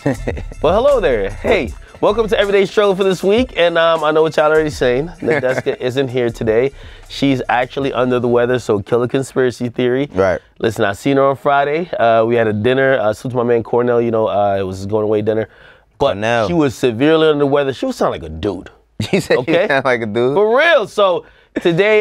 Well, hello there. Hey, welcome to Everyday Struggle for this week. And I know what y'all already saying. Nadeska isn't here today. She's actually under the weather, so kill a conspiracy theory. Right. Listen, I seen her on Friday. We had a dinner. Salute to my man Cornell. You know, it was his going away dinner. But Cornell. She was severely under the weather. She was sounding like a dude. You said you sound like a dude? For real. So today,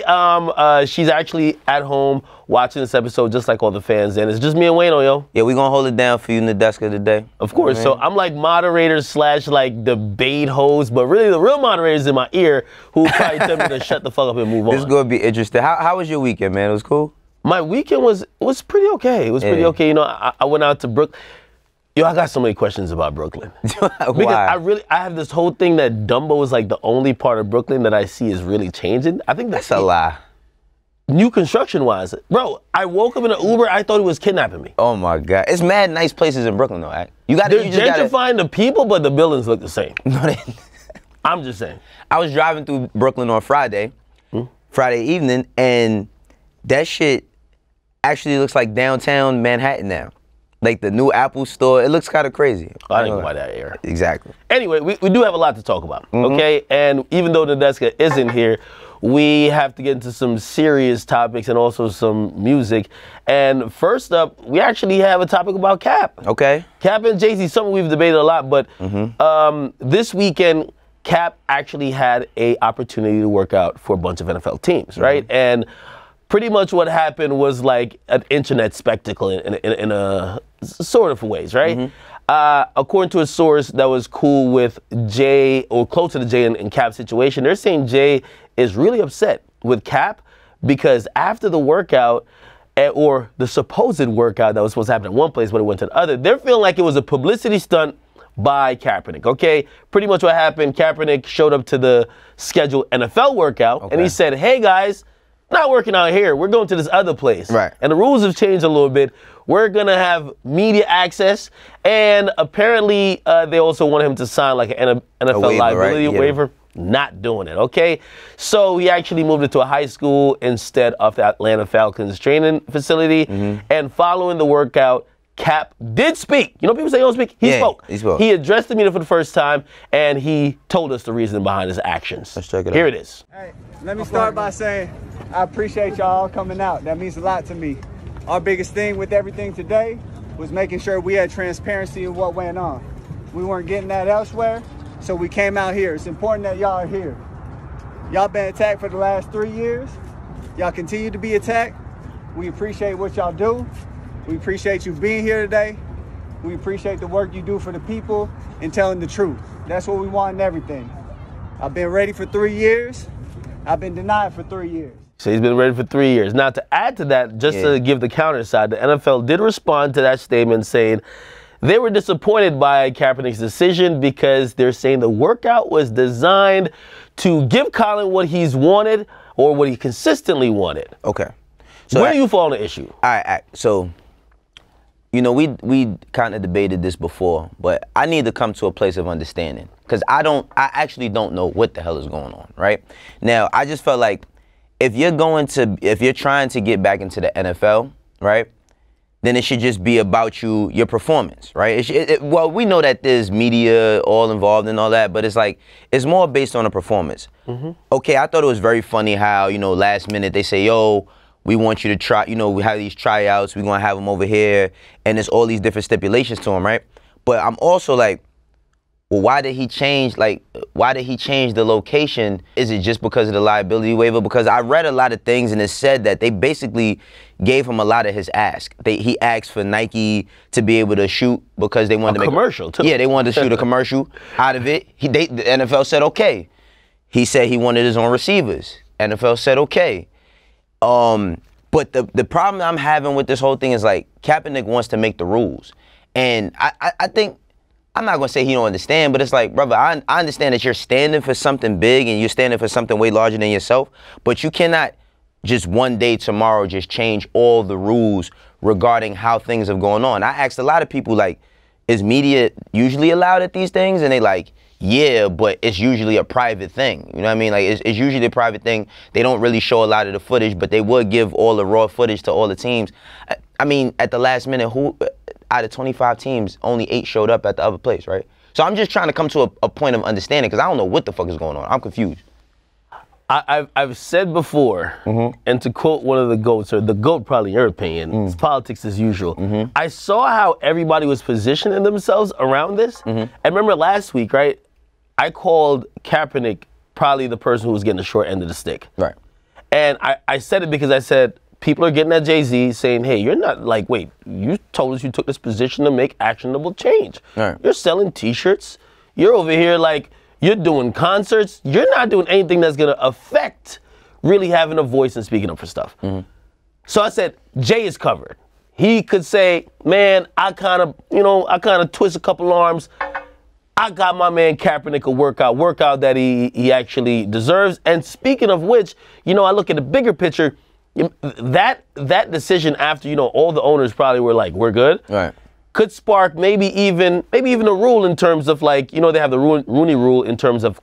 she's actually at home watching this episode just like all the fans, and it's just me and Wayno, yo. Yeah, we gonna hold it down for you, Nadeska, today. Of course. So I'm like moderator slash like debate host, but really the real moderator's in my ear who probably tell me to shut the fuck up and move on. This is gonna be interesting. How was your weekend, man? It was cool? My weekend was pretty okay. It was pretty okay. You know, I went out to Brooklyn. Yo, I got so many questions about Brooklyn. Why? Because I have this whole thing that Dumbo is like the only part of Brooklyn that I see is really changing. I think that's a lie. New construction-wise. Bro, I woke up in an Uber, I thought he was kidnapping me. Oh my God. It's mad nice places in Brooklyn though, right? They're gentrifying the people, but the buildings look the same. I'm just saying. I was driving through Brooklyn on Friday evening, and that shit actually looks like downtown Manhattan now. Like the new Apple store, it looks kind of crazy. I didn't go by that era. Exactly. Anyway, we do have a lot to talk about, okay? And even though Nadeska isn't here, we have to get into some serious topics and also some music. And first up, we actually have a topic about Cap. Okay. Cap and JayZ, something we've debated a lot, but this weekend, Cap actually had a opportunity to work out for a bunch of NFL teams, right? And pretty much what happened was like an internet spectacle in a sort of ways, right? According to a source that was cool with Jay, or close to the Jay and Cap situation, they're saying Jay is really upset with Cap because after the workout, or the supposed workout that was supposed to happen in one place but it went to the other, they're feeling like it was a publicity stunt by Kaepernick, okay? Pretty much what happened, Kaepernick showed up to the scheduled NFL workout and he said, hey guys, not working out here, we're going to this other place. Right. And the rules have changed a little bit. We're gonna have media access, and apparently they also want him to sign like an NFL waiver, liability right? waiver. Not doing it, okay? So he actually moved it to a high school instead of the Atlanta Falcons training facility. And following the workout, Cap did speak. You know, people say he don't speak. He spoke. He spoke. He addressed the media for the first time, and he told us the reason behind his actions. Let's check it out. Here it is. Hey, let me start by saying I appreciate y'all coming out. That means a lot to me. Our biggest thing with everything today was making sure we had transparency of what went on. We weren't getting that elsewhere, so we came out here. It's important that y'all are here. Y'all been attacked for the last 3 years. Y'all continue to be attacked. We appreciate what y'all do. We appreciate you being here today. We appreciate the work you do for the people and telling the truth. That's what we want in everything. I've been ready for 3 years. I've been denied for 3 years. So he's been ready for 3 years. Now, to add to that, just to give the counter side, the NFL did respond to that statement saying they were disappointed by Kaepernick's decision because they're saying the workout was designed to give Colin what he's wanted or what he consistently wanted. Okay. So where do you fall on the issue? All right. So, you know, we kind of debated this before, but I need to come to a place of understanding because I actually don't know what the hell is going on, right? Now, I just felt like if you're trying to get back into the NFL, right, then it should just be about your performance, right? Well, we know that there's media all involved and all that, but it's like, it's more based on a performance. Okay, I thought it was very funny how, you know, last minute they say, yo, we want you to try, you know, we have these tryouts, we're gonna have them over here, and there's all these different stipulations to them, right? But I'm also like, well, why did he change the location? Is it just because of the liability waiver? Because I read a lot of things and it said that they basically gave him a lot of his ask. He asked for Nike to be able to shoot because they wanted to make a commercial too. Yeah, they wanted to shoot a commercial out of it. The NFL said okay. He said he wanted his own receivers. NFL said okay. But the problem I'm having with this whole thing is like Kaepernick wants to make the rules. And I think, I'm not gonna say he don't understand, but it's like, brother, I understand that you're standing for something big and you're standing for something way larger than yourself, but you cannot just one day tomorrow just change all the rules regarding how things have gone on. I asked a lot of people, like, is media usually allowed at these things? And they like, yeah, but it's usually a private thing. You know what I mean? Like, it's usually a private thing. They don't really show a lot of the footage, but they would give all the raw footage to all the teams. I mean, at the last minute, out of 25 teams, only 8 showed up at the other place, right? So I'm just trying to come to a point of understanding because I don't know what the fuck is going on. I'm confused. I've said before, and to quote one of the GOATs, or the GOAT probably in your opinion, it's politics as usual. I saw how everybody was positioning themselves around this. And remember last week, right? I called Kaepernick probably the person who was getting the short end of the stick. Right. And I said it because I said, people are getting at JayZ saying, hey, you're not like, wait, you told us you took this position to make actionable change. Right. You're selling t-shirts. You're over here like, you're doing concerts. You're not doing anything that's going to affect really having a voice and speaking up for stuff. So I said, Jay is covered. He could say, man, I kind of twist a couple arms. I got my man Kaepernick a workout that he actually deserves. And speaking of which, I look at the bigger picture. That decision after, all the owners probably were like, we're good. Right. Could spark maybe even a rule in terms of like, they have the Rooney rule in terms of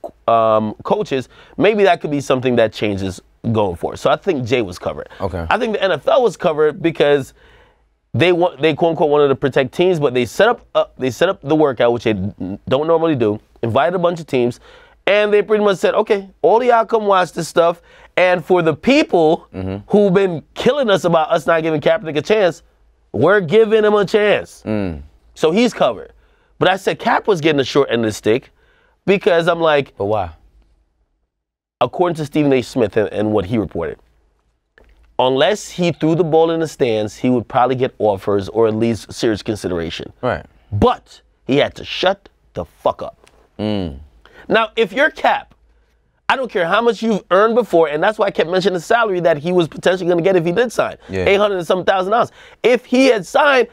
coaches. Maybe that could be something that changes going forward. So I think Jay was covered. Okay. I think the NFL was covered because they quote unquote wanted to protect teams, but they set up the workout, which they don't normally do, invited a bunch of teams, and they pretty much said, okay, all y'all come watch this stuff. And for the people who've been killing us about us not giving Kaepernick a chance, we're giving him a chance. So he's covered. But I said Cap was getting the short end of the stick because I'm like, but why? According to Stephen A. Smith and what he reported, unless he threw the ball in the stands, he would probably get offers or at least serious consideration. Right. But he had to shut the fuck up. Now, if you're Cap, I don't care how much you've earned before, and that's why I kept mentioning the salary that he was potentially going to get if he did sign, $800 and some $1,000. If he had signed,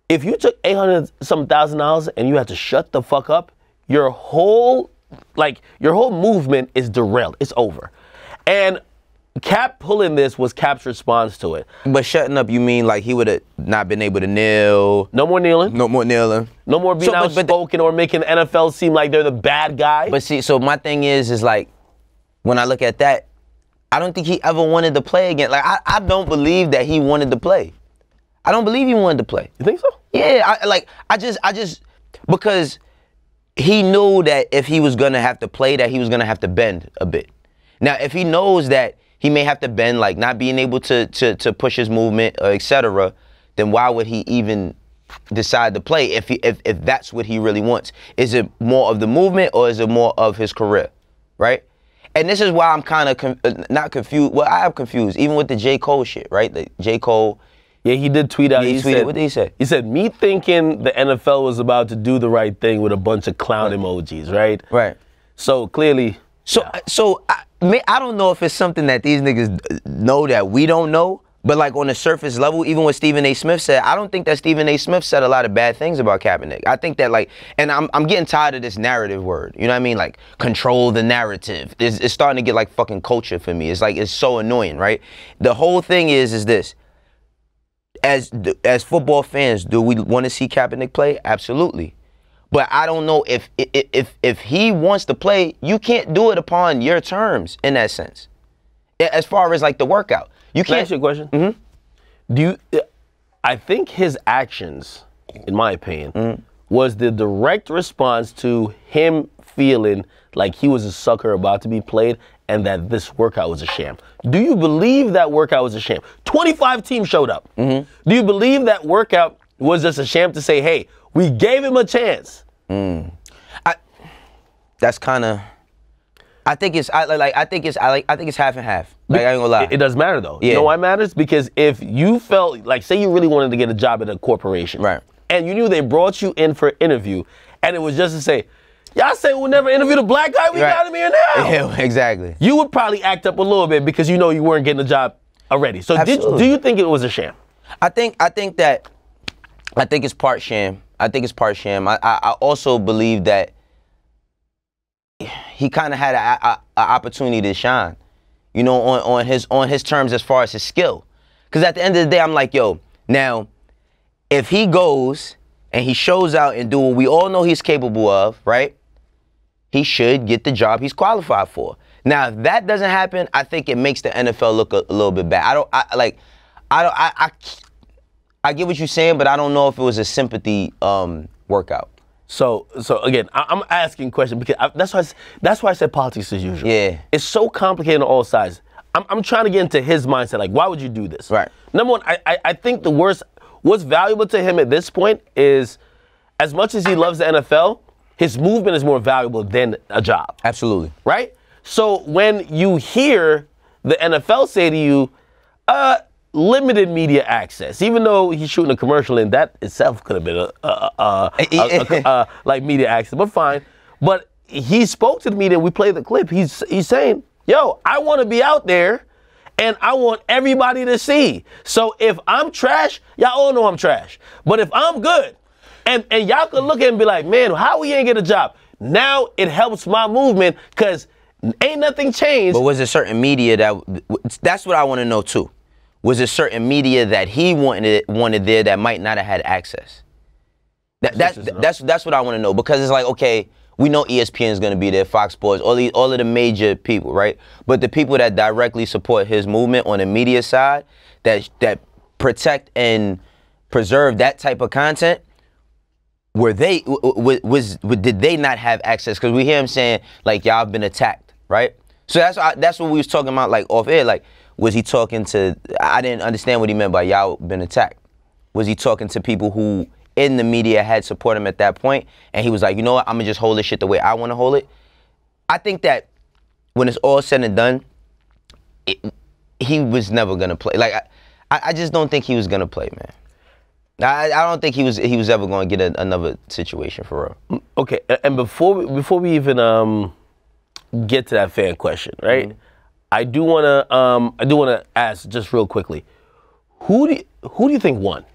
if you took $800 and some $1,000 and you had to shut the fuck up, your whole movement is derailed. It's over. And Cap pulling this was Cap's response to it. But shutting up, you mean like he would have not been able to kneel? No more kneeling. No more kneeling. No more being outspoken or making the NFL seem like they're the bad guy. But see, so my thing is like, when I look at that, I don't think he ever wanted to play again. Like, I don't believe that he wanted to play. I don't believe he wanted to play. You think so? Yeah, I just, because he knew that if he was gonna have to play, that he was gonna have to bend a bit. Now, if he knows that he may have to bend, like not being able to push his movement, etc., then why would he even decide to play if that's what he really wants? Is it more of the movement or is it more of his career, right? And this is why I'm kind of not confused. Well, I am confused, even with the J. Cole shit, right? The J. Cole. Yeah, he did tweet out. He tweeted. What did he say? He said, me thinking the NFL was about to do the right thing with a bunch of clown emojis, right? Right. So clearly. I don't know if it's something that these niggas know that we don't know, but like on the surface level, even what Stephen A. Smith said, I don't think that Stephen A. Smith said a lot of bad things about Kaepernick. I think that like, and I'm getting tired of this narrative word, you know what I mean? Like, control the narrative. It's starting to get like fucking culture for me. It's like, it's so annoying, right? The whole thing is this. As football fans, do we want to see Kaepernick play? Absolutely. But I don't know if he wants to play, you can't do it upon your terms in that sense. As far as like the workout. You can't. Can I ask you a question? I think his actions, in my opinion, was the direct response to him feeling like he was a sucker about to be played and that this workout was a sham. Do you believe that workout was a sham? 25 teams showed up. Do you believe that workout was just a sham to say, hey, we gave him a chance? That's kind of. I think it's half and half. Like, I ain't gonna lie. It doesn't matter though. Yeah. You know why it matters? Because if you felt like, say you really wanted to get a job at a corporation, right? And you knew they brought you in for an interview, and it was just to say, y'all say we'll never interview the black guy, we got him here now. Yeah, exactly. You would probably act up a little bit because you know you weren't getting a job already. So do you think it was a sham? I think it's part sham. I think it's part sham. I also believe that he kind of had an opportunity to shine, you know, on his terms as far as his skill. Because at the end of the day, I'm like, yo, now, if he goes and he shows out and do what we all know he's capable of, right? He should get the job he's qualified for. Now, if that doesn't happen, I think it makes the NFL look a little bit bad. I I get what you're saying, but I don't know if it was a sympathy workout. So again, I'm asking questions because that's why I said politics as usual. Yeah. It's so complicated on all sides. I'm trying to get into his mindset. Like, why would you do this? Right. Number one, I think what's valuable to him at this point is, as much as he loves the NFL, his movement is more valuable than a job. Absolutely. Right? So when you hear the NFL say to you, limited media access, even though he's shooting a commercial and that itself could have been like media access, but fine. But he spoke to the media, we played the clip. He's saying, yo, I want to be out there and I want everybody to see. So if I'm trash, y'all all know I'm trash. But if I'm good, and y'all could look at it and be like, man, how we ain't get a job? Now it helps my movement because ain't nothing changed. But was there certain media that's what I want to know too. Was there certain media that he wanted there that might not have had access? That's what I want to know, because it's like, okay, we know ESPN is going to be there, Fox Sports, all of the major people, right? But the people that directly support his movement on the media side, that protect and preserve that type of content, did they not have access? Because we hear him saying like, y'all have been attacked, right? So that's what we was talking about, like off air, like. Was he talking to, I didn't understand what he meant by y'all been attacked. Was he talking to people who in the media had supported him at that point, and he was like, you know what, I'm gonna just hold this shit the way I wanna hold it? I think that when it's all said and done, he was never gonna play. Like, I just don't think he was gonna play, man. I don't think he was ever gonna get another situation for real. Okay, and before we even get to that fan question, right? Mm-hmm. I do wanna ask just real quickly, who do you think won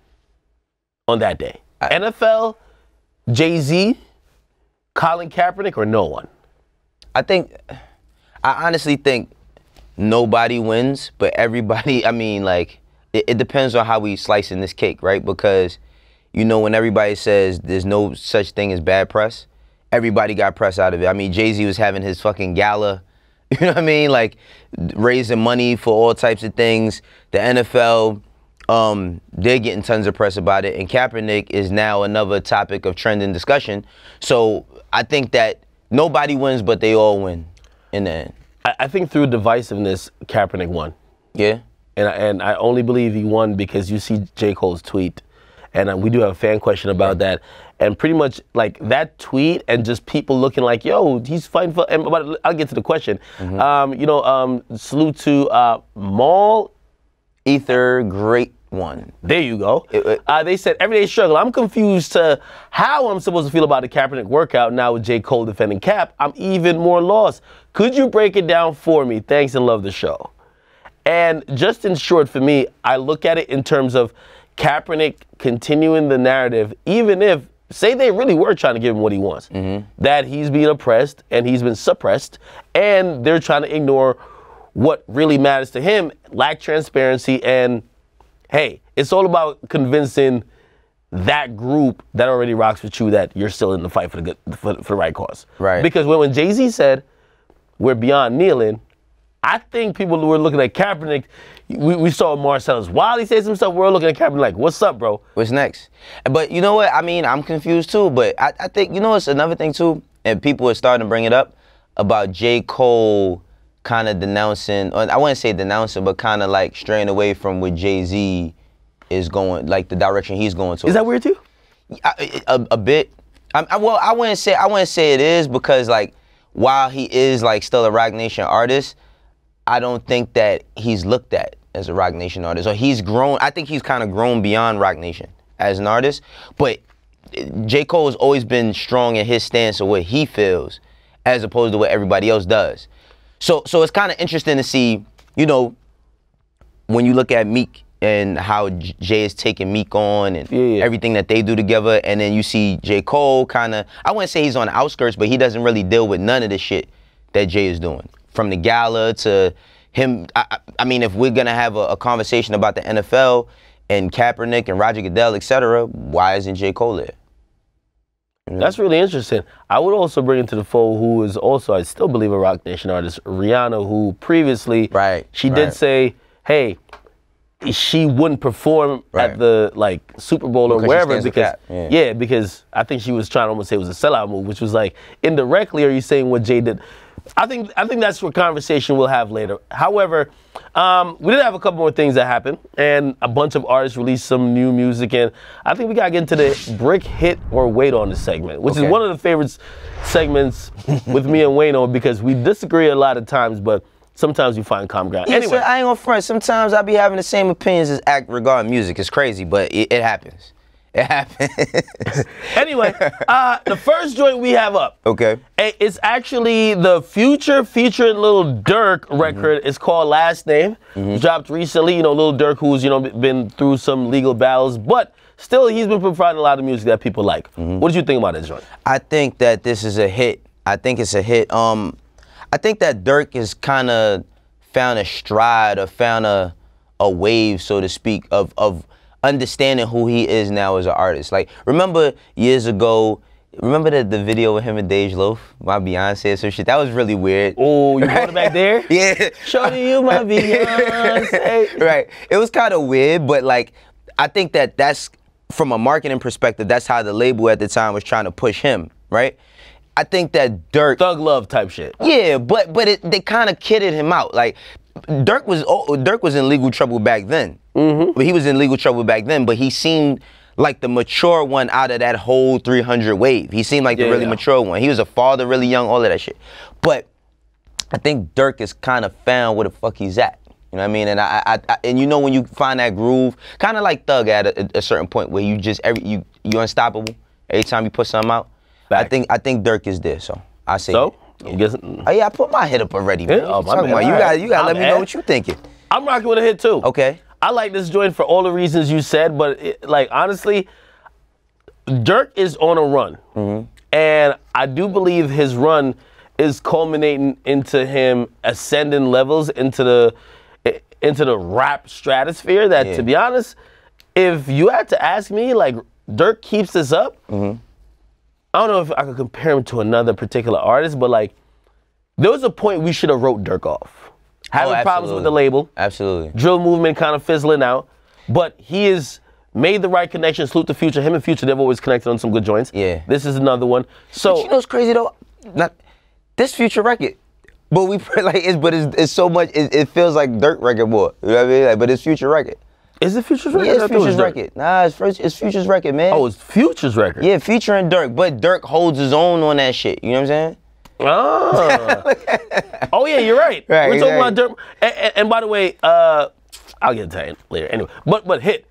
on that day? NFL, JayZ, Colin Kaepernick, or no one? I honestly think nobody wins, but everybody. I mean, like it depends on how we slicing this cake, right? Because you know, when everybody says there's no such thing as bad press, everybody got press out of it. I mean, JayZ was having his fucking gala. You know what I mean? Like, raising money for all types of things. The NFL, they're getting tons of press about it. And Kaepernick is now another topic of trending discussion. So I think that nobody wins, but they all win in the end. I think through divisiveness, Kaepernick won. Yeah. And I only believe he won because you see J. Cole's tweet. And we do have a fan question about that. And pretty much like that tweet and just people looking like, yo, he's fighting for, but I'll get to the question. Mm-hmm. Salute to Maul Ether, great one. There you go. They said, everyday struggle. I'm confused to how I'm supposed to feel about the Kaepernick workout now with J. Cole defending Cap. I'm even more lost. Could you break it down for me? Thanks and love the show. And just in short for me, I look at it in terms of Kaepernick continuing the narrative, even if, say they really were trying to give him what he wants, mm-hmm. that he's being oppressed and he's been suppressed, and they're trying to ignore what really matters to him, lack transparency, and hey, it's all about convincing that group that already rocks with you that you're still in the fight for the right cause. Right. Because when JayZ said, we're beyond kneeling, I think people who were looking at Kaepernick, we saw Marcellus Wiley say some stuff. We're looking at Kaepernick like, what's up, bro? What's next? But you know what? I mean, I'm confused too. But I think, you know, it's another thing too, and people are starting to bring it up about J. Cole kind of denouncing, or I wouldn't say denouncing, but kind of like straying away from what JayZ is going, like the direction he's going to. Is that weird too? A bit. Well, I wouldn't say it is, because like while he is like still a Roc Nation artist, I don't think that he's looked at as a Roc Nation artist, or he's grown. I think he's kind of grown beyond Roc Nation as an artist. But J. Cole has always been strong in his stance of what he feels, as opposed to what everybody else does. So it's kind of interesting to see, you know, when you look at Meek and how Jay is taking Meek on and everything that they do together, and then you see J. Cole kind of, I wouldn't say he's on the outskirts, but he doesn't really deal with none of the shit that Jay is doing. From the gala to him, I mean, if we're gonna have a conversation about the NFL and Kaepernick and Roger Goodell, etc., why isn't J. Cole there? You know? That's really interesting. I would also bring into the fold who is also, I still believe, a Roc Nation artist, Rihanna, who previously, she did say, hey, she wouldn't perform at the like Super Bowl or wherever because because I think she was trying to almost say it was a sellout move, which was like indirectly. Are you saying what Jay did? I think that's a conversation we'll have later. However, we did have a couple more things that happened, and a bunch of artists released some new music, and I think we gotta get into the brick, hit, or wait on this segment, which is one of the favorite segments with me and Wayno because we disagree a lot of times, but sometimes we find common ground. Yeah, anyway, so I ain't gonna front. Sometimes I be having the same opinions as Act regarding music. It's crazy, but it happens. It happens. Anyway, the first joint we have up. Okay. It's actually the Future featuring Lil Durk record. It's called Last Name. Dropped recently. You know, Lil Durk, who's been through some legal battles, but still he's been providing a lot of music that people like. What did you think about this joint? I think that this is a hit. I think it's a hit. I think that Durk has kind of found a stride or found a wave, so to speak, of understanding who he is now as an artist. Like, remember years ago, remember the video with him and Dej Loaf, my Beyonce or some shit? That was really weird. Oh, you going back there? Yeah. Shorty, you my Beyonce. Right. It was kind of weird, but like, I think that that's, from a marketing perspective, that's how the label at the time was trying to push him, right? I think that Durk... Thug love type shit. Yeah, but they kind of kidded him out. Like, Durk was in legal trouble back then. But he was in legal trouble back then, but he seemed like the mature one out of that whole 300 wave. He seemed like the really mature one. He was a father, really young, all of that shit. But I think Durk has kind of found where the fuck he's at. You know what I mean? And and you know when you find that groove, kind of like Thug at a certain point where you just you're unstoppable every time you put something out. I think Durk is there, so I say. So? Oh yeah, I put my hit up already, man. Oh, my man. You gotta let me know what you thinking. I'm rocking with a hit too. Okay. I like this joint for all the reasons you said, but like honestly, Durk is on a run, and I do believe his run is culminating into him ascending levels into the rap stratosphere. That to be honest, if you had to ask me, like Durk keeps this up. I don't know if I could compare him to another particular artist, but like there was a point we should have wrote Durk off. Having problems with the label. Absolutely. Drill movement kind of fizzling out. But he has made the right connection. Salute to Future. Him and Future, they've always connected on some good joints. Yeah. This is another one. So but you know what's crazy though? This Future record. But it's so much, it feels like Durk record more. You know what I mean? Like, but it's Future record. Is it Future's record? Yeah, it's Future's record. Nah, it's Future's record, man. Oh, it's Future's record. Yeah, Future and Durk. But Durk holds his own on that shit. You know what I'm saying? Oh. Oh yeah, you're right. We're talking about Durk. And by the way, I'll get into that later. Anyway, but hit.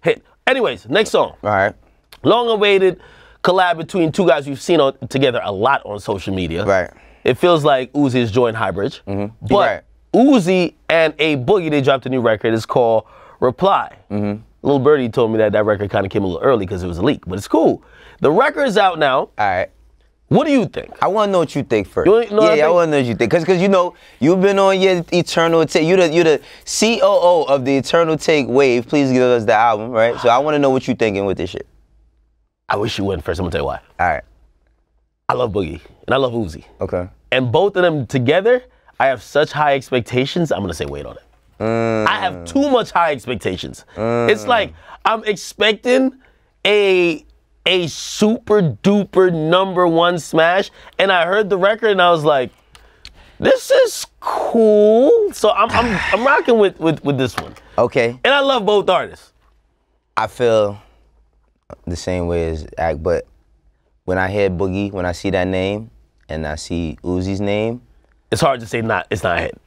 Anyways, next song. All right. Long-awaited collab between two guys we've seen together a lot on social media. Right. It feels like Uzi has joined Highbridge. But Uzi and A Boogie, they dropped a new record. It's called Reply. Lil Birdie told me that record kind of came a little early because it was a leak, but it's cool. The record's out now. All right. What do you think? I want to know what you think first. I want to know what you think. Because you know, you've been on your Eternal Take. You're the COO of the Eternal Take wave. Please give us the album, right? So I want to know what you thinking with this shit. I wish you wouldn't first. I'm going to tell you why. All right. I love Boogie, and I love Uzi. Okay. And both of them together, I have such high expectations, I'm going to say wait on it. I have too much high expectations. It's like I'm expecting a super duper #1 smash, and I heard the record and I was like, this is cool. So I'm rocking with this one. Okay. And I love both artists. I feel the same way as Act, but when I hear Boogie, when I see that name and I see Uzi's name, it's hard to say it's not a hit.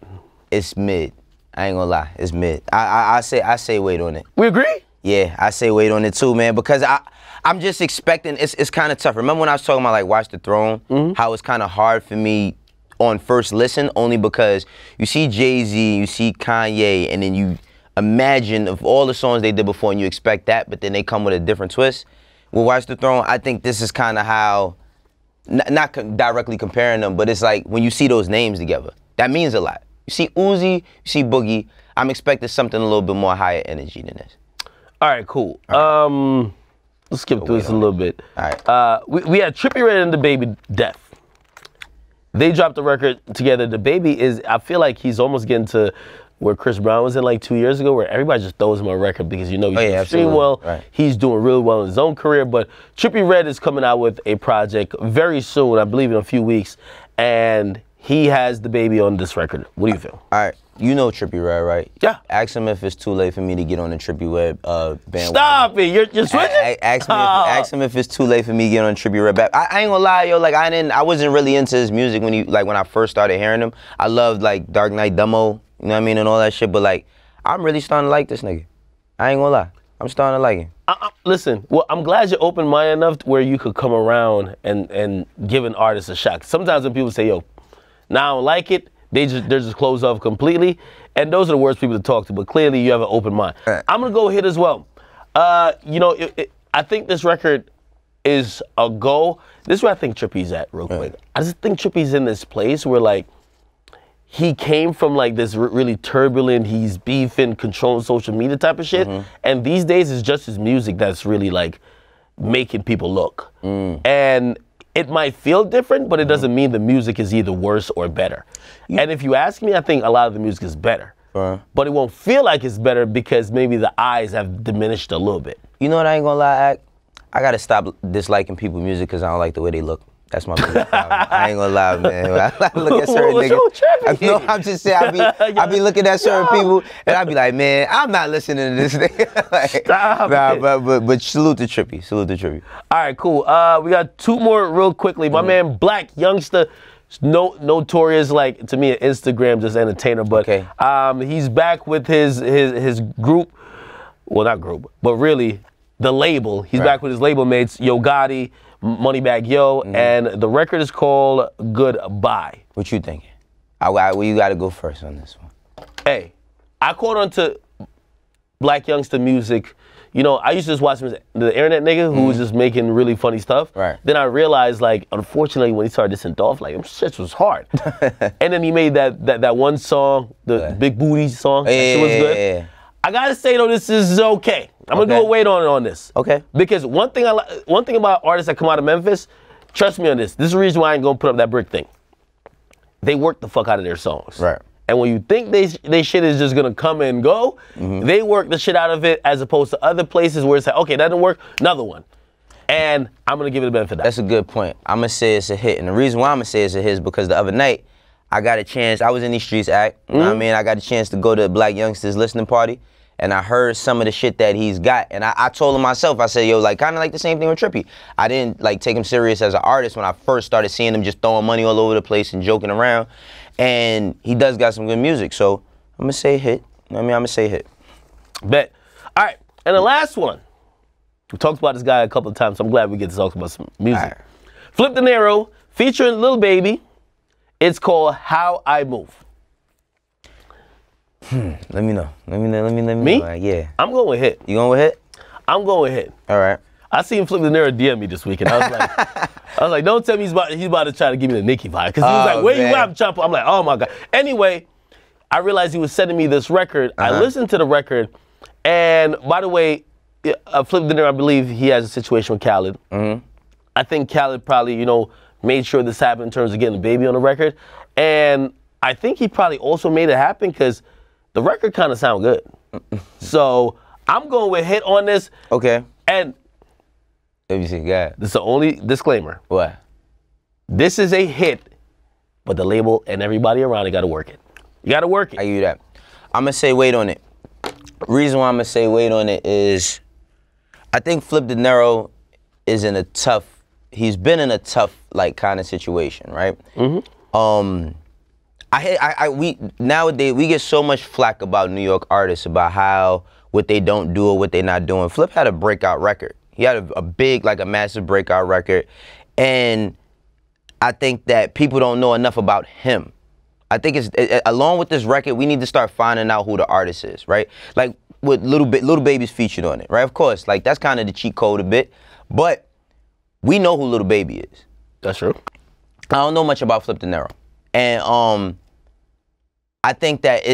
It's mid. I ain't gonna lie, it's mid. I say wait on it. We agree? Yeah, I say wait on it too, man, because I'm just expecting, it's kind of tough. Remember when I was talking about like Watch the Throne, how it's kind of hard for me on first listen, only because you see JayZ, you see Kanye, and then you imagine of all the songs they did before and you expect that, but then they come with a different twist. With Watch the Throne, I think this is kind of how, not directly comparing them, but it's like when you see those names together, that means a lot. You see Uzi, you see Boogie, I'm expecting something a little bit more higher energy than this. All right, cool. All right. Let's skip through this a little bit. All right. We had Trippie Redd and DaBaby Death. They dropped the record together. DaBaby I feel like he's almost getting to where Chris Brown was in like 2 years ago, where everybody just throws him a record because he's doing absolutely. well. Right. He's doing really well in his own career. But Trippie Redd is coming out with a project very soon, I believe in a few weeks, and he has the baby on this record. What do you feel? All right, you know Trippie Redd, right? Yeah. Ask him if it's too late for me to get on the Trippie Redd bandwagon. Stop it! You're switching. Ask him if it's too late for me to get on Trippie Redd. I ain't gonna lie, yo. Like I wasn't really into his music when I first started hearing him. I loved like Dark Knight Demo, you know what I mean, and all that shit. But like, I'm really starting to like this nigga. I ain't gonna lie. I'm starting to like him. Listen, well, I'm glad you're open-minded enough to where you could come around and give an artist a shot. Sometimes when people say, yo, nah, I don't like it, they're just closed off completely. And those are the worst people to talk to, but clearly you have an open mind. Right. I'm gonna go hit as well. You know, I think this record is a go. This is where I think Trippie's at real quick. I just think Trippie's in this place where like, he came from like this really turbulent, he's beefing, controlling social media type of shit. And these days it's just his music that's really like making people look. And it might feel different, but it doesn't mean the music is either worse or better. And if you ask me, I think a lot of the music is better. But it won't feel like it's better because maybe the eyes have diminished a little bit. You know what, I ain't gonna lie, I gotta stop disliking people's music because I don't like the way they look. That's my biggest problem. I ain't gonna lie, man. I look at certain niggas. No, I'm just saying, I be looking at certain people and I be like, man, I'm not listening to this nigga. Like, Stop it. But salute to Trippie. Salute to Trippie. All right, cool. We got two more real quickly. My man Blac, Youngsta, notorious, like, to me, an Instagram just entertainer, but he's back with his group. Well, not group, but really the label. He's back with his label mates, Yo Gotti, Moneybagg Yo, and the record is called Goodbye. What you thinking? Well, you got to go first on this one. Hey, I caught on to Blac Youngsta music. You know, I used to just watch him as the internet nigga who was just making really funny stuff. Right. Then I realized, like, unfortunately, when he started dissing Dolph, like, them shit was hard. And then he made that one song, the Big Booty song. That shit was good. Yeah. I gotta say though, this is okay. I'm gonna do a wait on this. Okay. Because one thing about artists that come out of Memphis, trust me on this. This is the reason why I ain't gonna put up that brick thing. They work the fuck out of their songs. Right. And when you think they shit is just gonna come and go, they work the shit out of it as opposed to other places where it's like, okay, that didn't work, another one. And I'm gonna give it a benefit of that. That's a good point. I'm gonna say it's a hit. And the reason why I'm gonna say it's a hit is because the other night, I got a chance, I was in these streets act, you know what I mean? I got a chance to go to Blac Youngsta's listening party. And I heard some of the shit that he's got. And I told him myself, I said, yo, like, kind of like the same thing with Trippie. I didn't, like, take him serious as an artist when I first started seeing him just throwing money all over the place and joking around. And he does got some good music. So I'm going to say hit. You know what I mean? I'm going to say hit. Bet. All right. And the last one. We talked about this guy a couple of times, so I'm glad we get to talk about some music. Right. Flipp Dinero featuring Lil Baby. It's called How I Move. Let me know. Let me know. Me? Yeah. I'm going with hit. You going with hit? I'm going with hit. All right. I seen Flipp Dinero DM me this weekend. I was like, don't tell me he's about to try to give me the Nicki vibe. Because he was like, where you at, Chopper? I'm like, oh my God. Anyway, I realized he was sending me this record. I listened to the record. And by the way, Flipp Dinero, I believe he has a situation with Khaled. I think Khaled probably, you know, made sure this happened in terms of getting the baby on the record. And I think he probably also made it happen because the record kind of sound good. So I'm going with hit on this. Okay. And let me see, God. This is the only disclaimer. What? This is a hit, but the label and everybody around it got to work it. You got to work it. I give you that. I'm going to say wait on it. Reason why I'm going to say wait on it is I think Flipp Dinero is in a tough, he's been in a tough, like, kind of situation, right? Nowadays, we get so much flack about New York artists, about how, what they don't do or what they're not doing. Flipp had a breakout record. He had a big, like a massive breakout record. And I think that people don't know enough about him. I think along with this record, we need to start finding out who the artist is, right? Like with Lil Baby's featured on it, right? Of course, like that's kind of the cheat code a bit, but we know who Lil Baby is. That's true. I don't know much about Flipp Dinero. And I think that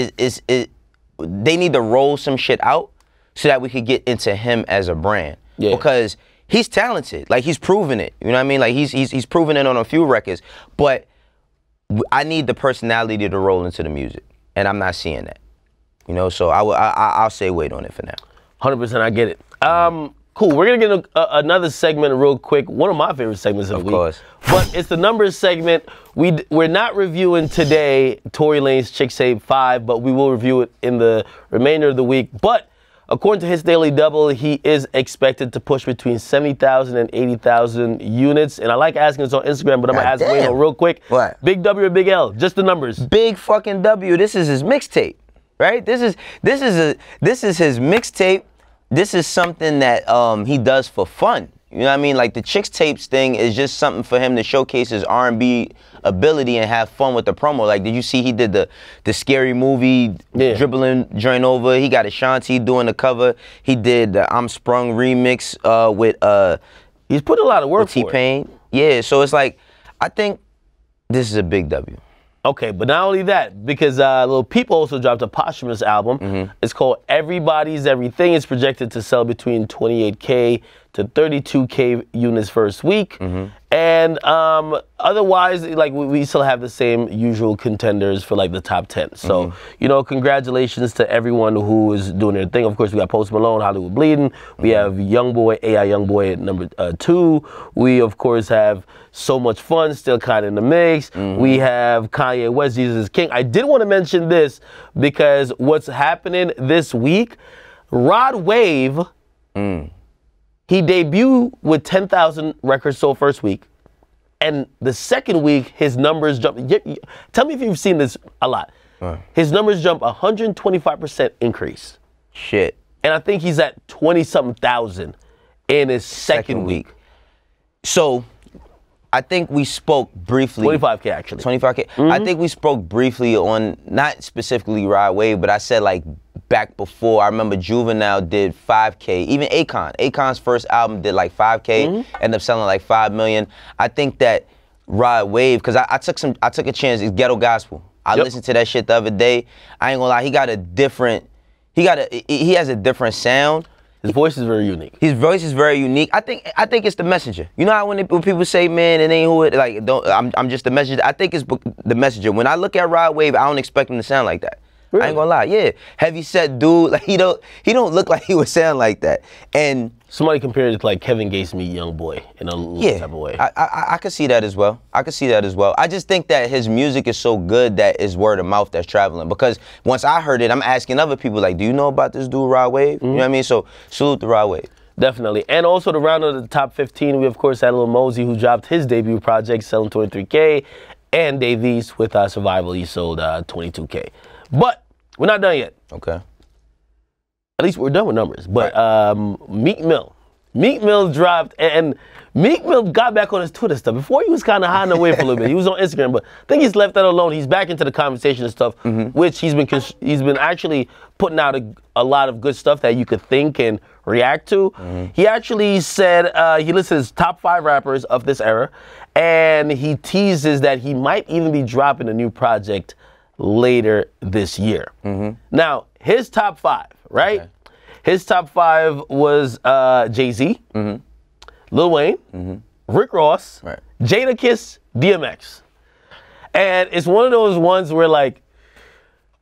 they need to roll some shit out so that we could get into him as a brand. Yeah. Because he's talented. Like, he's proven it. You know what I mean? Like, he's proven it on a few records. But I need the personality to roll into the music. And I'm not seeing that. You know, so I'll say wait on it for now. 100%, I get it. Cool. We're gonna get another segment real quick. One of my favorite segments of the week. Of course. But it's the numbers segment. We're not reviewing today Tory Lanez Chixtape 5, but we will review it in the remainder of the week. But according to his Daily Double, he is expected to push between 70,000 and 80,000 units. And I like asking this on Instagram, but I'm gonna ask Wayno real quick. What? Big W or big L? Just the numbers. Big fucking W. This is his mixtape, right? This is his mixtape. This is something that he does for fun. You know what I mean? Like the Chixtapes thing is just something for him to showcase his R&B ability and have fun with the promo. Like, did you see he did the Scary Movie dribbling joint over? He got Ashanti doing the cover. He did the I'm Sprung remix with he's put a lot of work for T-Pain. Yeah, so it's like I think this is a big W. Okay, but not only that, because Lil Peep also dropped a posthumous album. It's called Everybody's Everything. It's projected to sell between 28K to 32K units first week. And otherwise, like we still have the same usual contenders for like the top 10. So, you know, congratulations to everyone who is doing their thing. Of course, we got Post Malone, Hollywood Bleeding. We have Youngboy, AI Youngboy at number 2. We, of course, have So Much Fun, still kind of in the mix. We have Kanye West, Jesus is King. I did want to mention this because what's happening this week, Rod Wave, he debuted with 10,000 records sold first week. And the second week, his numbers jumped. Tell me if you've seen this a lot. His numbers jump 125% increase. Shit. And I think he's at 20-something thousand in his second week. So, I think we spoke briefly. 25K actually. 25K. I think we spoke briefly on, not specifically Rod Wave, but I said like back before, I remember Juvenile did 5K. Even Akon's first album did like 5K, ended up selling like 5 million. I think that Rod Wave, because I took a chance, it's ghetto gospel. I listened to that shit the other day. I ain't gonna lie, he has a different sound. His voice is very unique. His voice is very unique. I think it's the messenger. You know how when people say, man, it ain't who it, like, I'm just the messenger. I think it's the messenger. When I look at Rod Wave, I don't expect him to sound like that. Really? I ain't gonna lie. Yeah, heavy set dude. Like he don't look like he would sound like that. And somebody compared it to like Kevin Gates meet Young Boy in a little type of way. I could see that as well. I just think that his music is so good that it's word of mouth that's traveling. Because once I heard it, I'm asking other people like, do you know about this dude Rod Wave? You know what I mean? So salute to Rod Wave. Definitely. And also to round out the top 15, we of course had Lil Mosey, who dropped his debut project selling 23K, and Dave East with Survival, he sold 22K. But we're not done yet. Okay. At least we're done with numbers. But Meek Mill dropped, and Meek Mill got back on his Twitter stuff. Before he was kind of hiding away for a little bit. He was on Instagram, but I think he's left that alone. He's back into the conversation and stuff, which he's been actually putting out a lot of good stuff that you could think and react to. He actually said he listed his top 5 rappers of this era, and he teases that he might even be dropping a new project later this year. Now, his top 5, right? Okay. His top 5 was JayZ, Lil Wayne, Rick Ross, Jadakiss, DMX. And it's one of those ones where, like,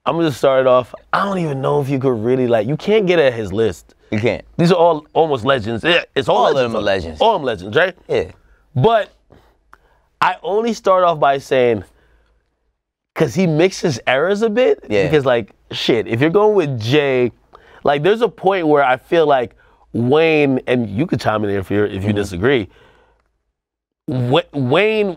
I'm gonna start it off. I don't even know if you could really, like, you can't get at his list. You can't. These are all almost legends. It's all legends. Of them are legends. All of them legends, right? Yeah. But I only start off by saying, because he mixes eras a bit. Yeah. Because, like, shit, if you're going with Jay, like, there's a point where I feel like Wayne, and you could chime in there if you disagree, Wayne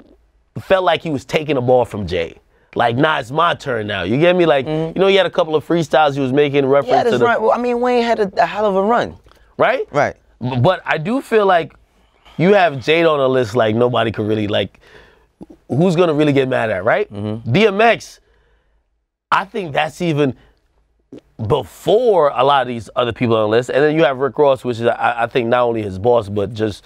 felt like he was taking the ball from Jay. Like, nah, it's my turn now. You get me? Like, you know, he had a couple of freestyles he was making reference to the... Well, I mean, Wayne had a hell of a run. Right? Right. But I do feel like you have Jada on a list like nobody could really, like, who's going to really get mad at, right? DMX, I think that's even before a lot of these other people on the list. And then you have Rick Ross, which is, I think, not only his boss, but just,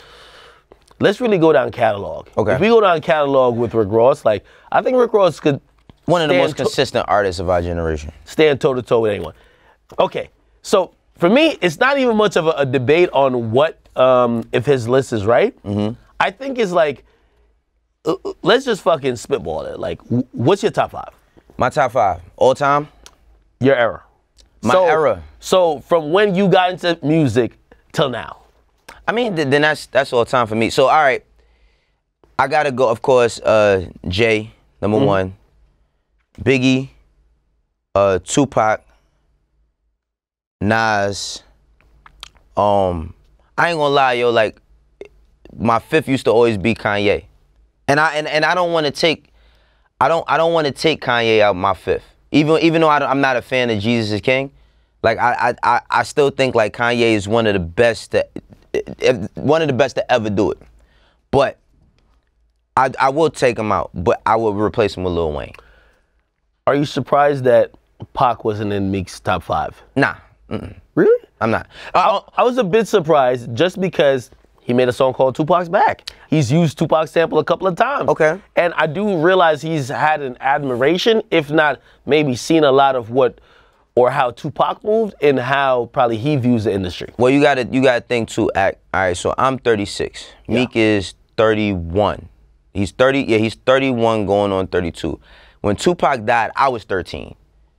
let's really go down catalog. Okay. If we go down catalog with Rick Ross, like, I think Rick Ross could... One of the most consistent artists of our generation. Stand toe-to-toe with anyone. Okay, so for me, it's not even much of a debate on what, if his list is right. I think it's like, let's just fucking spitball it. Like, what's your top 5? My top 5, all time? Your era. My era. So from when you got into music till now. I mean, then that's all time for me. So, all right. I got to go, of course, Jay, number one. Biggie, Tupac, Nas. I ain't gonna lie, yo, like, my fifth used to always be Kanye. And I don't want to take, I don't want to take Kanye out my fifth. Even though I'm not a fan of Jesus is King, like I still think like Kanye is one of the best to ever do it. But I will take him out, but I will replace him with Lil Wayne. Are you surprised that Pac wasn't in Meek's top 5? Nah. Really? I'm not. I was a bit surprised just because he made a song called Tupac's Back. He's used Tupac's sample a couple of times. Okay. And I do realize he's had an admiration, if not maybe seen a lot of what or how Tupac moved and how probably he views the industry. Well, you gotta think too, All right, so I'm 36. Yeah. Meek is 31. He's 31 going on 32. When Tupac died, I was 13.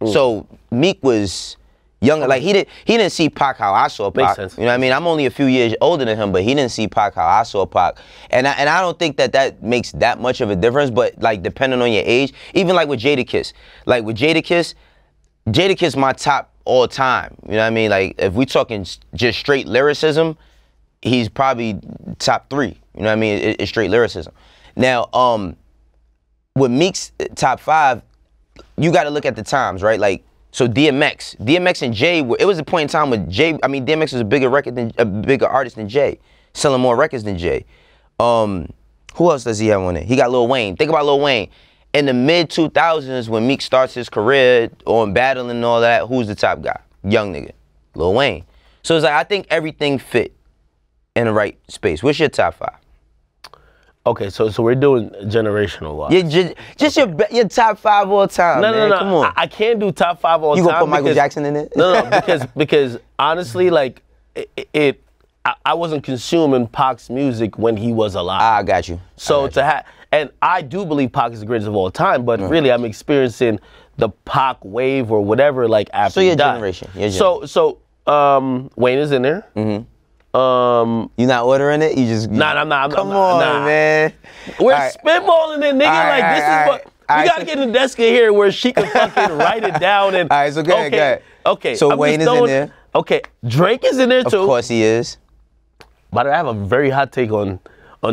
So Meek was younger. Like he didn't see Pac how I saw Pac. Makes sense. You know what I mean? I'm only a few years older than him, but he didn't see Pac how I saw Pac. And I don't think that makes that much of a difference, but like depending on your age, even like with Jadakiss. Like with Jadakiss my top all time. You know what I mean? Like if we talking just straight lyricism, he's probably top 3. You know what I mean? It's straight lyricism. Now, with Meek's top 5, you got to look at the times, right? Like, so DMX and Jay, it was a point in time with Jay. I mean, DMX was a bigger artist than Jay, selling more records than Jay. Who else does he have on it? He got Lil Wayne. Think about Lil Wayne. In the mid-2000s, when Meek starts his career on battling and all that, who's the top guy? Young nigga, Lil Wayne. So it's like, I think everything fit in the right space. What's your top 5? Okay, so we're doing generational wise. Yeah, just your top 5 all time. No. Come on. I can't do top 5 all time. You gonna put Michael Jackson in it? No, because honestly, like I wasn't consuming Pac's music when he was alive. I got you. So and I do believe Pac is the greatest of all time, but really I'm experiencing the Pac wave or whatever like after he died. Generation. So Wayne is in there. You not ordering it? You just I'm not. Come on, man. We're spitballing it, nigga. This is what we gotta get in the desk in here where she can fucking write it down and. All right, so go ahead. Okay. So Wayne is in there. Okay, Drake is in there too. Of course he is. But I have a very hot take on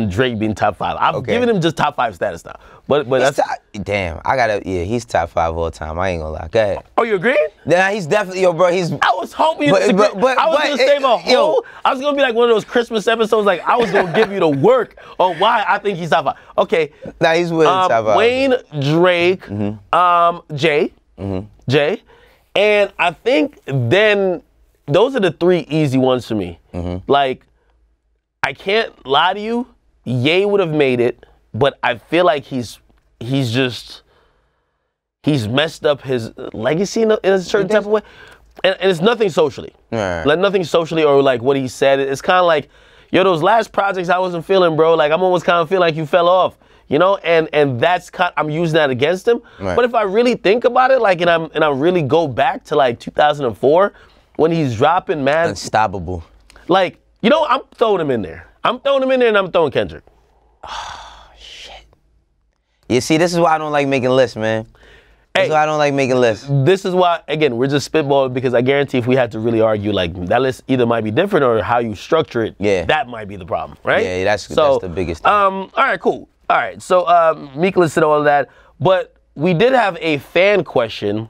Drake being top 5. I've given him just top 5 status now. But that's damn. He's top 5 all time. I ain't gonna lie. Go ahead. Oh, you agree? Nah, he's definitely I was hoping you disagree. I was gonna save a whole. I was gonna be like one of those Christmas episodes. Like I was gonna give you the work on why I think he's top 5. Okay. Nah, he's with top 5. Wayne, Drake, Jay, and I think then those are the 3 easy ones for me. Like I can't lie to you. Ye would have made it, but I feel like he's messed up his legacy in a certain type of way, and it's nothing socially, like nothing socially or like what he said. It's kind of like, yo, those last projects I wasn't feeling, bro. Like I'm almost kind of feeling like you fell off, you know, and that's I'm using that against him. But if I really think about it, like, and I really go back to like 2004 when he's dropping mad unstoppable, like. You know, I'm throwing him in there. I'm throwing him in there and I'm throwing Kendrick. Oh, shit. You see, this is why I don't like making lists, man. This is why I don't like making lists. This is why, again, we're just spitballing because I guarantee if we had to really argue, like, that list either might be different or how you structure it, that might be the problem, right? Yeah, that's the biggest thing. All right, cool. All right, so Meek listed all of that, but we did have a fan question,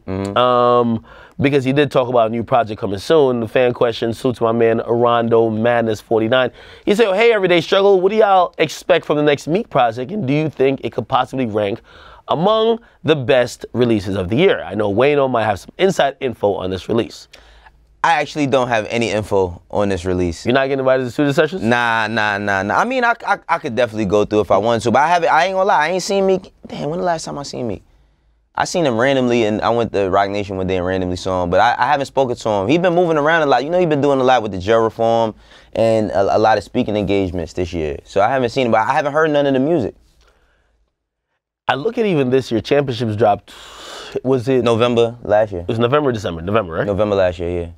because he did talk about a new project coming soon. The fan question suits my man Arondo Madness 49. He said, hey, Everyday Struggle, what do y'all expect from the next Meek project, and do you think it could possibly rank among the best releases of the year? I know Wayno might have some inside info on this release. I actually don't have any info on this release. You're not getting invited to studio sessions? Nah. I mean, I could definitely go through if I wanted to, but I ain't gonna lie, I ain't seen Meek. Damn, when the last time I seen Meek? I seen him randomly, and I went to Rock Nation one day and randomly saw him, but I haven't spoken to him. He been moving around a lot. You know, he been doing a lot with the jail reform and a lot of speaking engagements this year. So I haven't seen him, but I haven't heard none of the music. I look at even this year, Championships dropped was it November last year. It was November, December, November, right? November last year, yeah.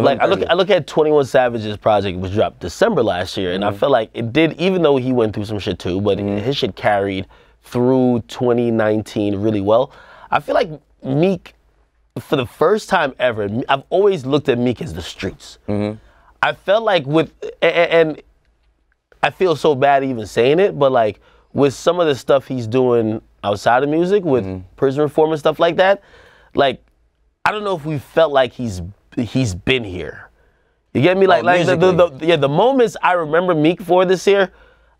Like I look at 21 Savage's project, it was dropped December last year, and I feel like it did, even though he went through some shit too, but his shit carried through 2019 really well. I feel like Meek, for the first time ever, I've always looked at Meek as the streets. I felt like and I feel so bad even saying it, but like with some of the stuff he's doing outside of music, with prison reform and stuff like that, like I don't know if we felt like he's been here. You get me? Like the moments I remember Meek for this year,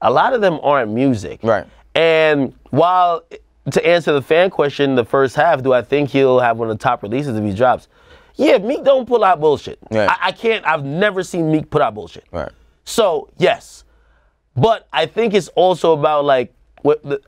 a lot of them aren't music. Right. And while, to answer the fan question, the first half, do I think he'll have one of the top releases if he drops? Yeah, Meek don't pull out bullshit. Right. I've never seen Meek put out bullshit. Right. So, yes. But I think it's also about like,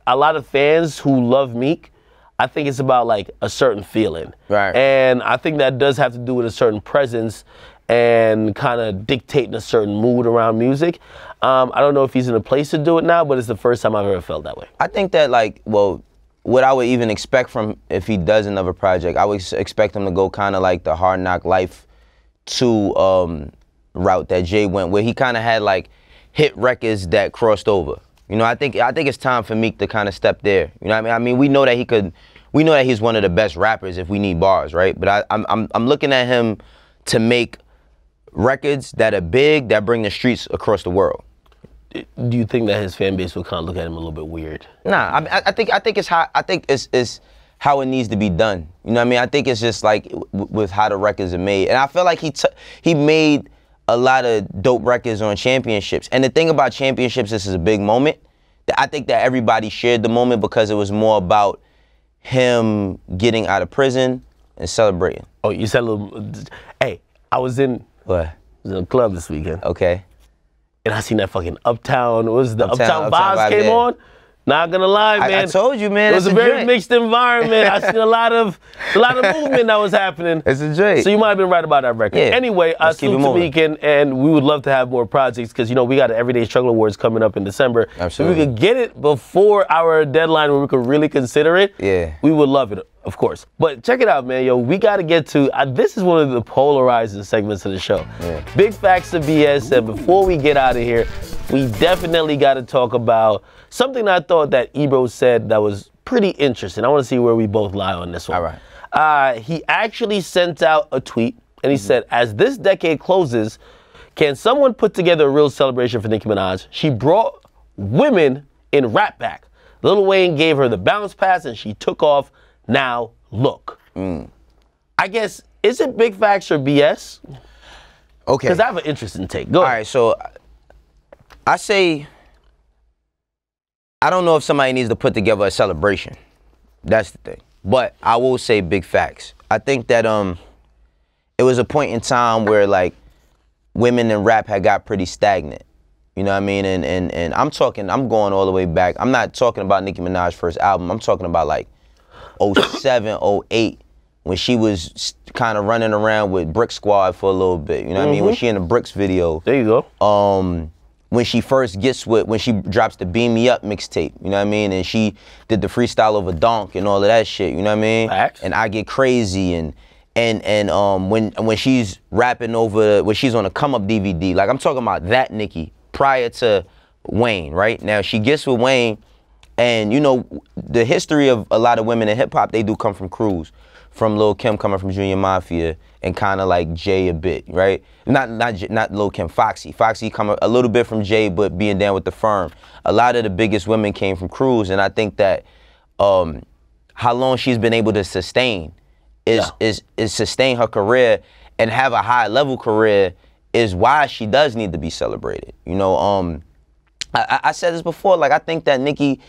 a lot of fans who love Meek, I think it's about like a certain feeling. Right. And I think that does have to do with a certain presence and kind of dictating a certain mood around music. I don't know if he's in a place to do it now, but it's the first time I've ever felt that way. I think that like, well, what I would even expect from if he does another project, I would expect him to go kind of like the Hard Knock Life 2 route that Jay went, where he kind of had like hit records that crossed over. You know, I think it's time for Meek to kind of step there. You know what I mean? We know that we know that he's one of the best rappers if we need bars, right? But I'm looking at him to make records that are big, that bring the streets across the world. Do you think that his fan base will kind of look at him a little bit weird? Nah, I think it's how it needs to be done. You know what I mean? I think it's just like with how the records are made, and I feel like he made a lot of dope records on championships. And the thing about championships, this is a big moment. I think that everybody shared the moment because it was more about him getting out of prison and celebrating. Oh, you said a little. Hey, I was in a club this weekend. Okay. And I seen that fucking Uptown Uptown Vibes came on. Not gonna lie, man. I told you, man. It was a very mixed environment. I seen a lot of movement that was happening. It's a joke. So you might have been right about that record. Yeah. Anyway, I salute to Meek, and we would love to have more projects because, you know, we got the Everyday Struggle Awards coming up in December. Absolutely. If we could get it before our deadline where we could really consider it, we would love it, of course. But check it out, man. Yo, we got to get to, this is one of the polarizing segments of the show. Yeah. Big facts of BS, and before we get out of here, we definitely got to talk about something I thought that Ebro said that was pretty interesting. I want to see where we both lie on this one. All right. He actually sent out a tweet, and he said, as this decade closes, can someone put together a real celebration for Nicki Minaj? She brought women in rap back. Lil Wayne gave her the bounce pass, and she took off. Now, look. I guess, is it big facts or BS? Okay. Because I have an interesting take. Go ahead. All right, so I say, I don't know if somebody needs to put together a celebration. That's the thing. But I will say big facts. I think that it was a point in time where like women in rap had got pretty stagnant. You know what I mean? And I'm going all the way back. I'm not talking about Nicki Minaj's first album. I'm talking about like 07, 08, when she was kind of running around with Brick Squad for a little bit. You know what I mean? When she in the Bricks video. There you go. When she first gets with, when she drops the Beam Me Up mixtape, you know what I mean? And she did the freestyle over Donk and all of that shit, you know what I mean? Facts. And I Get Crazy and when she's rapping over, when she's on a Come Up DVD, like I'm talking about that Nicki prior to Wayne, right? Now she gets with Wayne, and you know, the history of a lot of women in hip hop, they do come from crews. From Lil Kim coming from Junior Mafia and kind of like Jay a bit, right? Not Lil Kim, Foxy. Foxy come a little bit from Jay, but being down with the firm. A lot of the biggest women came from crews, and I think that how long she's been able to sustain is sustain her career and have a high level career is why she does need to be celebrated. You know, I said this before, like I think that Nicki,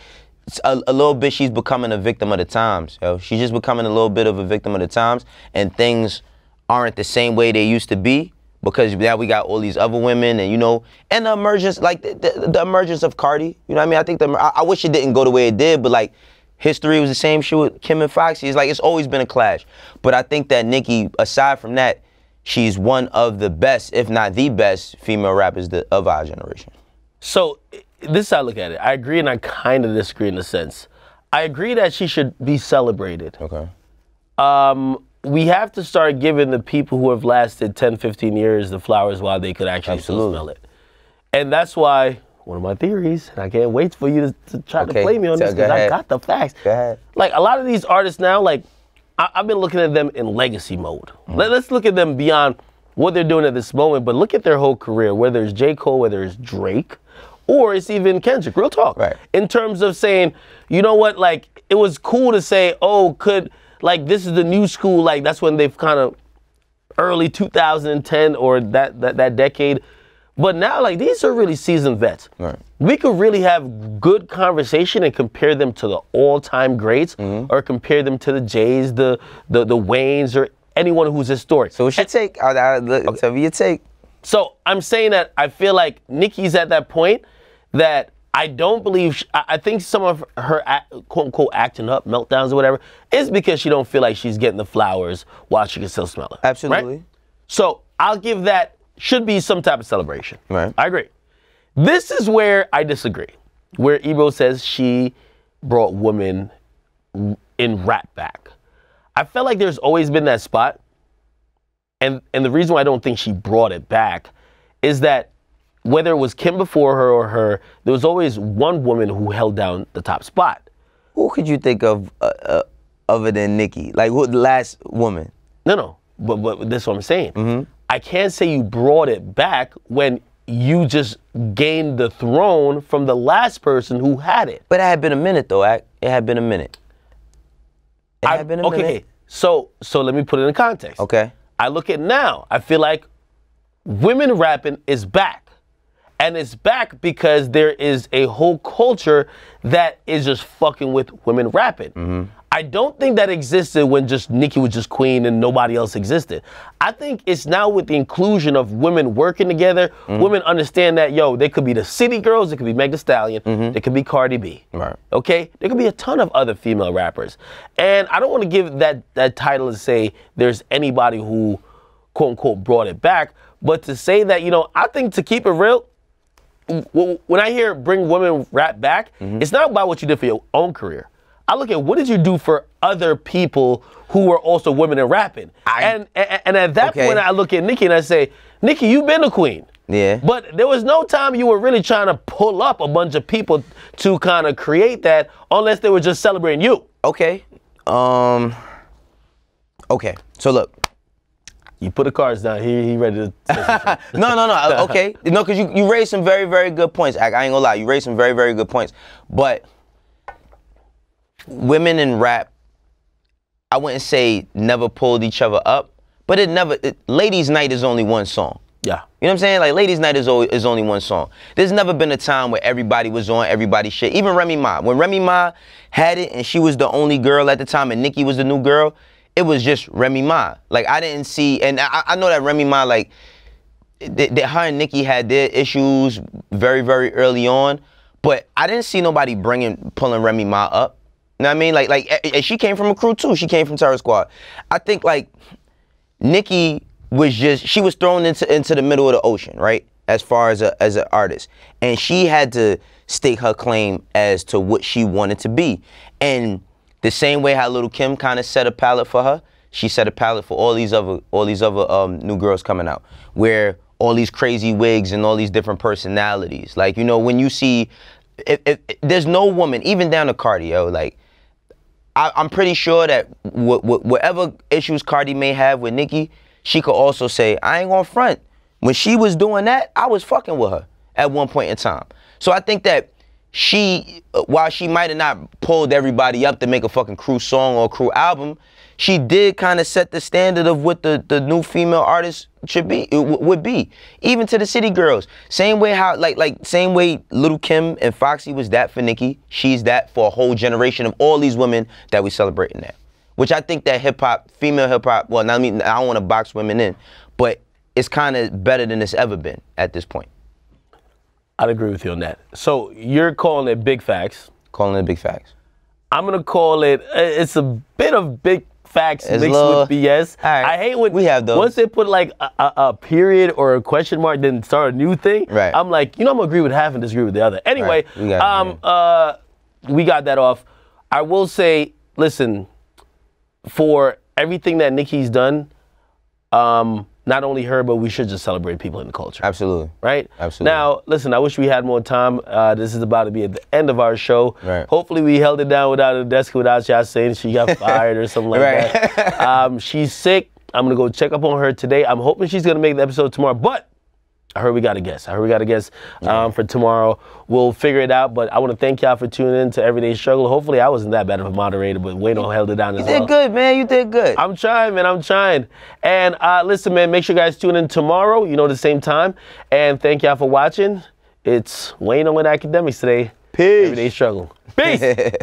a little bit, she's becoming a victim of the times, yo. She's just becoming a little bit of a victim of the times, and things aren't the same way they used to be because now we got all these other women, and you know, and the emergence, like the emergence of Cardi. You know what I mean? I think I wish it didn't go the way it did, but like history was the same shit with Kim and Foxy. It's like it's always been a clash. But I think that Nicki, aside from that, she's one of the best, if not the best, female rappers of our generation. So this is how I look at it. I agree and I kind of disagree in a sense. I agree that she should be celebrated. Okay. we have to start giving the people who have lasted 10, 15 years the flowers while they could actually still smell it. And that's why, one of my theories, and I can't wait for you to try to play me on this because I got the facts. Go ahead. Like, a lot of these artists now, like, I've been looking at them in legacy mode. Let's look at them beyond what they're doing at this moment, but look at their whole career, whether it's J. Cole, whether it's Drake, or it's even Kendrick, real talk. Right. In terms of saying, you know what, like, it was cool to say, oh, like, this is the new school, like, that's when they've kind of early 2010 or that decade. But now, like, these are really seasoned vets. Right. We could really have good conversation and compare them to the all-time greats or compare them to the Jays, the Waynes, or anyone who's historic. So what's your take? Tell me your take. So I'm saying that I feel like Nicki's at that point that I don't believe, I think some of her quote unquote acting up, meltdowns or whatever, is because she don't feel like she's getting the flowers while she can still smell it. Absolutely. Right? So I'll give that, should be some type of celebration. Right. I agree. This is where I disagree, where Ebro says she brought women in rap back. I felt like there's always been that spot, and the reason why I don't think she brought it back is that whether it was Kim before her or her, there was always one woman who held down the top spot. Who could you think of other than Nicki? Like, who the last woman? No, but that's what I'm saying. I can't say you brought it back when you just gained the throne from the last person who had it. But it had been a minute, though, It had been a minute. It had been a minute. Okay, so let me put it in context. Okay. I look at now, I feel like women rapping is back. And it's back because there is a whole culture that is just fucking with women rapping. I don't think that existed when just Nicki was just queen and nobody else existed. I think it's now with the inclusion of women working together, women understand that, yo, they could be the City Girls, they could be Meg Thee Stallion, they could be Cardi B. Right. Okay? There could be a ton of other female rappers. And I don't want to give that title and say there's anybody who, quote unquote, brought it back, but to say that, you know, I think to keep it real, when I hear bring women rap back, it's not about what you did for your own career. I look at what did you do for other people who were also women in rapping. And at that point, I look at Nicki and I say, Nicki, you've been a queen. Yeah. But there was no time you were really trying to pull up a bunch of people to kind of create that unless they were just celebrating you. Okay. Okay. So look. You put the cards down. He ready to say No. Okay. No, because you raised some very, very good points, I ain't gonna lie. You raised some very, very good points. But women in rap, I wouldn't say never pulled each other up, but Ladies Night is only one song. Yeah. You know what I'm saying? Like, Ladies Night is only one song. There's never been a time where everybody was on everybody's shit. Even Remy Ma. When Remy Ma had it and she was the only girl at the time and Nicki was the new girl, it was just Remy Ma. Like, I didn't see, and I know that Remy Ma, like, her and Nicki had their issues very, very early on, but I didn't see nobody pulling Remy Ma up. You know what I mean? Like she came from a crew too. She came from Terror Squad. I think, like, Nicki was she was thrown into the middle of the ocean, right? As far as an artist. And she had to stake her claim as to what she wanted to be. And the same way how Lil' Kim kind of set a palette for her, she set a palette for all these other new girls coming out, where all these crazy wigs and all these different personalities. Like, you know, when you see, if there's no woman, even down to Cardi, yo, like, I'm pretty sure that whatever issues Cardi may have with Nicki, she could also say, I ain't gonna front. When she was doing that, I was fucking with her at one point in time. So I think that while she might have not pulled everybody up to make a fucking crew song or crew album, she did kind of set the standard of what the new female artist would be. Even to the City Girls. Same way how, same way Lil' Kim and Foxy was that for Nicki, she's that for a whole generation of all these women that we celebrating now. Which I think that hip-hop, female hip-hop, well, I mean, I don't want to box women in, but it's kind of better than it's ever been at this point. I'd agree with you on that. So you're calling it big facts. Calling it big facts. I'm going to call it, it's a bit of big facts mixed with BS. Right. I hate when we have those. Once they put like a period or a question mark, then start a new thing. Right. I'm like, you know, I'm going to agree with half and disagree with the other. Anyway, right. We got that off. I will say, listen, for everything that Nicki's done, not only her, but we should just celebrate people in the culture. Absolutely. Right? Absolutely. Now, listen, I wish we had more time. This is about to be at the end of our show. Right. Hopefully we held it down without a desk, without y'all saying she got fired or something like that. She's sick. I'm going to go check up on her today. I'm hoping she's going to make the episode tomorrow, but I heard we got a guest. For tomorrow. We'll figure it out, but I want to thank y'all for tuning in to Everyday Struggle. Hopefully I wasn't that bad of a moderator, but Wayno held it down as well. You did good, man. You did good. I'm trying, man. I'm trying. And listen, man, make sure you guys tune in tomorrow, the same time. And thank y'all for watching. It's Wayno and Akademiks today. Peace. Everyday Struggle. Peace.